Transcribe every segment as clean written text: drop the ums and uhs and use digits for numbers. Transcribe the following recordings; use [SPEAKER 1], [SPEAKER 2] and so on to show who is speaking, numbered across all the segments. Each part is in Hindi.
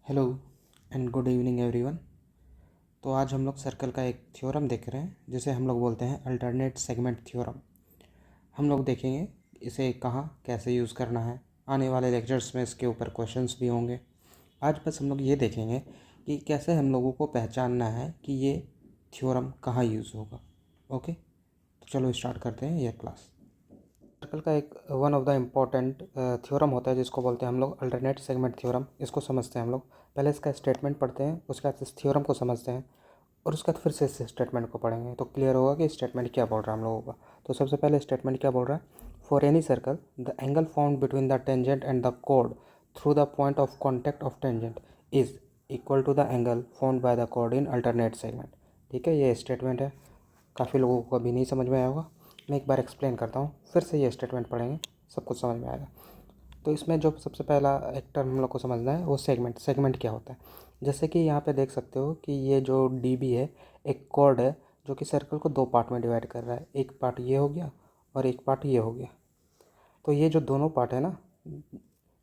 [SPEAKER 1] Hello and good evening everyone. तो आज हम लोग सर्कल का एक थ्योरम देख रहे हैं जिसे हम लोग बोलते हैं अल्टरनेट सेगमेंट थ्योरम। हम लोग देखेंगे इसे कहाँ कैसे यूज़ करना है। आने वाले लेक्चर्स में इसके ऊपर क्वेश्चंस भी होंगे। आज बस हम लोग ये देखेंगे कि कैसे हम लोगों को पहचानना है कि ये थ्योरम कहाँ यूज़ होगा। ओके, तो चलो स्टार्ट करते हैं ये क्लास। सर्कल का एक one of the important theorem होता है जिसको बोलते हैं हम लोग अल्टरनेट सेगमेंट थ्योरम। इसको समझते हैं हम लोग। पहले इसका स्टेटमेंट पढ़ते हैं, उसके बाद इस थ्योरम को समझते हैं और उसके बाद फिर से इस स्टेटमेंट को पढ़ेंगे तो क्लियर होगा कि स्टेटमेंट क्या बोल रहा है हम लोगों का। तो सबसे पहले स्टेटमेंट क्या बोल रहा है, for any circle the angle found between the tangent and the code through the point of contact of tangent is equal to the angle found by the code in alternate segment. ठीक है, ये स्टेटमेंट है। काफ़ी लोगों को अभी नहीं समझ में आया होगा। मैं एक बार एक्सप्लेन करता हूँ, फिर से ये स्टेटमेंट पढ़ेंगे, सब कुछ समझ में आएगा। तो इसमें जो सबसे पहला एक टर्म हम लोग को समझना है वो सेगमेंट। सेगमेंट क्या होता है, जैसे कि यहाँ पे देख सकते हो कि ये जो डी बी है एक कॉर्ड है जो कि सर्कल को दो पार्ट में डिवाइड कर रहा है। एक पार्ट ये हो गया और एक पार्ट ये हो गया। तो ये जो दोनों पार्ट है ना,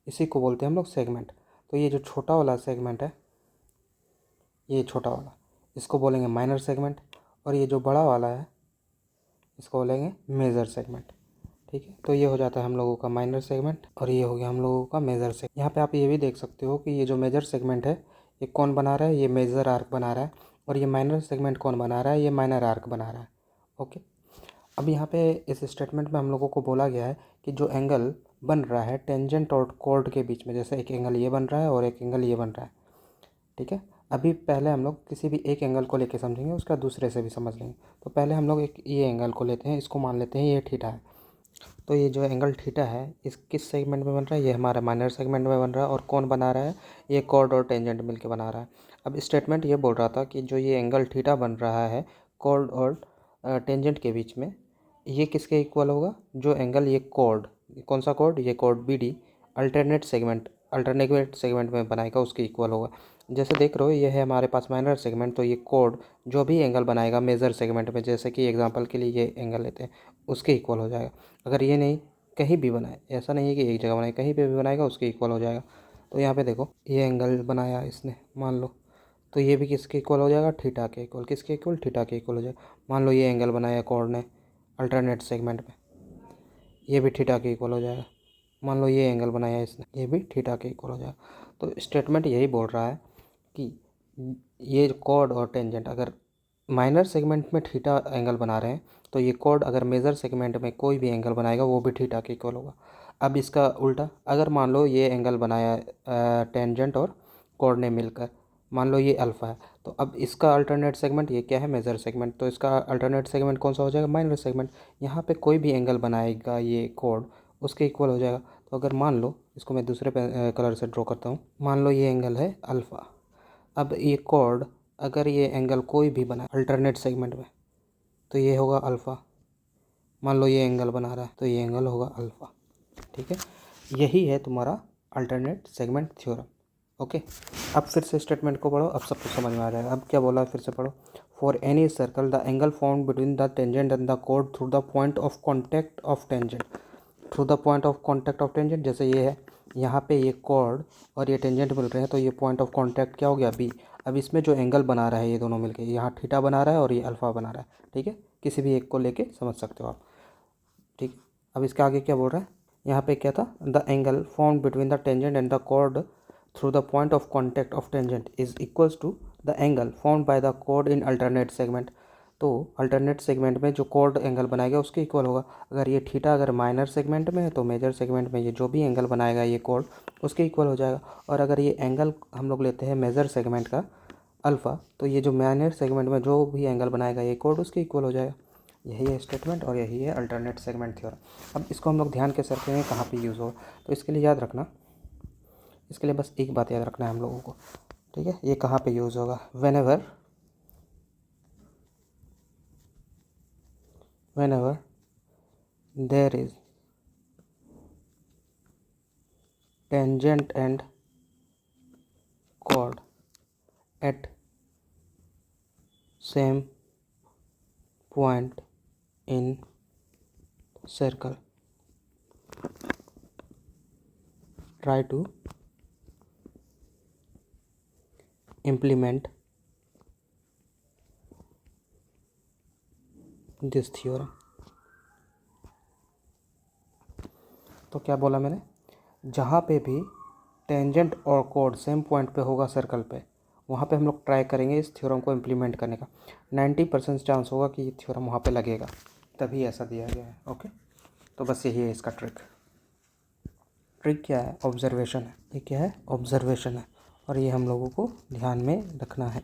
[SPEAKER 1] इसी को बोलते हैं हम लोग सेगमेंट। तो ये जो छोटा वाला सेगमेंट है, ये छोटा वाला, इसको बोलेंगे माइनर सेगमेंट। और ये जो बड़ा वाला है इसको बोलेंगे मेजर सेगमेंट। ठीक है, तो ये हो जाता है हम लोगों का माइनर सेगमेंट और ये हो गया हम लोगों का मेजर सेगमेंट। यहाँ पे आप ये भी देख सकते हो कि ये जो मेजर सेगमेंट है ये कौन बना रहा है, ये मेजर आर्क बना रहा है। और ये माइनर सेगमेंट कौन बना रहा है, ये माइनर आर्क बना रहा है। ओके, अब यहाँ पे इस स्टेटमेंट में हम लोगों को बोला गया है कि जो एंगल बन रहा है टेंजेंट और कोर्ड के बीच में, जैसे एक एंगल ये बन रहा है और एक एंगल ये बन रहा है। ठीक है, अभी पहले हम लोग किसी भी एक एंगल को लेके समझेंगे, उसका दूसरे से भी समझ लेंगे। तो पहले हम लोग एक ये एंगल को लेते हैं, इसको मान लेते हैं ये थीटा है। तो ये जो एंगल थीटा है इस किस सेगमेंट में बन रहा है, ये हमारा माइनर सेगमेंट में बन रहा है। और कौन बना रहा है, ये कॉर्ड और टेंजेंट मिलके बना रहा है। अब स्टेटमेंट ये बोल रहा था कि जो ये एंगल थीटा बन रहा है कॉर्ड और टेंजेंट के बीच में, ये किसके इक्वल होगा, जो एंगल ये कॉर्ड, कौन सा कॉर्ड, ये chord B D alternate segment में बनाएगा उसके इक्वल होगा। जैसे देख रहे हो ये है हमारे पास माइनर सेगमेंट, तो ये कॉर्ड जो भी एंगल बनाएगा मेजर सेगमेंट में, जैसे कि एग्जांपल के लिए ये एंगल लेते हैं, उसके इक्वल हो जाएगा। अगर ये नहीं कहीं भी बनाए, ऐसा नहीं है कि एक जगह बनाए, कहीं पे भी बनाएगा उसके इक्वल हो जाएगा। तो यहाँ पे देखो ये एंगल बनाया इसने मान लो, तो ये भी किसके इक्वल हो जाएगा, थीटा के इक्वल। किसके इक्वल, थीटा के इक्वल हो जाएगा। मान लो ये एंगल बनाया कॉर्ड ने अल्टरनेट सेगमेंट में, ये भी थीटा के इक्वल हो जाएगा। मान लो ये एंगल बनाया इसने, ये भी थीटा के इक्वल हो जाएगा। तो स्टेटमेंट यही बोल रहा है कि ये कॉर्ड और टेंजेंट अगर माइनर सेगमेंट में थीटा एंगल बना रहे हैं, तो ये कॉर्ड अगर मेजर सेगमेंट में कोई भी एंगल बनाएगा वो भी थीटा के इक्वल होगा। अब इसका उल्टा, अगर मान लो ये एंगल बनाया टेंजेंट और कॉर्ड ने मिलकर, मान लो ये अल्फ़ा है, तो अब इसका अल्टरनेट सेगमेंट ये क्या है, मेजर सेगमेंट, तो इसका अल्टरनेट सेगमेंट कौन सा हो जाएगा, माइनर सेगमेंट। यहाँ पे कोई भी एंगल बनाएगा ये कॉर्ड उसके इक्वल हो जाएगा। तो अगर मान लो इसको मैं दूसरे कलर से ड्रॉ करता हूँ, मान लो ये एंगल है अल्फ़ा। अब ये कॉर्ड अगर ये एंगल कोई भी बना अल्टरनेट सेगमेंट में, तो ये होगा अल्फ़ा। मान लो ये एंगल बना रहा है तो ये एंगल होगा अल्फ़ा। ठीक है, यही है तुम्हारा अल्टरनेट सेगमेंट थ्योरम। ओके, अब फिर से स्टेटमेंट को पढ़ो, अब सब कुछ समझ में आ जाएगा। अब क्या बोला है फिर से पढ़ो, for any circle the angle found between the tangent and the code through the point of contact of tangent. Through the point of contact of tangent, जैसे ये है यहाँ पे ये कॉर्ड और ये टेंजेंट मिल रहे हैं, तो ये पॉइंट ऑफ कॉन्टैक्ट क्या हो गया, बी। अब इसमें जो एंगल बना रहा है ये दोनों मिलके, यहाँ थीटा बना रहा है और ये अल्फ़ा बना रहा है। ठीक है, किसी भी एक को लेके समझ सकते हो आप। ठीक, अब इसके आगे क्या बोल रहा है, यहाँ पे क्या था, the angle found between the tangent and the chord through the point of contact of tangent is equals to the angle found by the chord in alternate segment. तो अल्टरनेट सेगमेंट में जो कॉर्ड एंगल बनाएगा उसके इक्वल होगा। अगर ये थीटा अगर माइनर सेगमेंट में है तो मेजर सेगमेंट में ये जो भी एंगल बनाएगा ये कॉर्ड उसके इक्वल हो जाएगा। और अगर ये एंगल हम लोग लेते हैं मेजर सेगमेंट का अल्फ़ा, तो ये जो माइनर सेगमेंट में जो भी एंगल बनाएगा ये कॉर्ड उसके इक्वल हो जाएगा। यही है स्टेटमेंट और यही है अल्टरनेट सेगमेंट थ्योरम। अब इसको हम लोग ध्यान कैसे रखेंगे, कहाँ पे यूज़ हो, तो इसके लिए याद रखना, इसके लिए बस एक बात याद रखना है हम लोगों को। ठीक है, ये कहाँ पे यूज़ होगा, whenever there is tangent and chord at same point in circle, try to implement this theorem. तो क्या बोला मैंने, जहाँ पे भी टेंजेंट और कोड सेम पॉइंट पे होगा सर्कल पे, वहाँ पे हम लोग ट्राई करेंगे इस थ्योरम को इम्प्लीमेंट करने का। 90% चांस होगा कि ये थ्योरम वहाँ पे लगेगा, तभी ऐसा दिया गया है। ओके, तो बस यही है इसका ट्रिक। ट्रिक क्या है, ऑब्जर्वेशन है। ये क्या है, ऑब्जर्वेशन है, और ये हम लोगों को ध्यान में रखना है।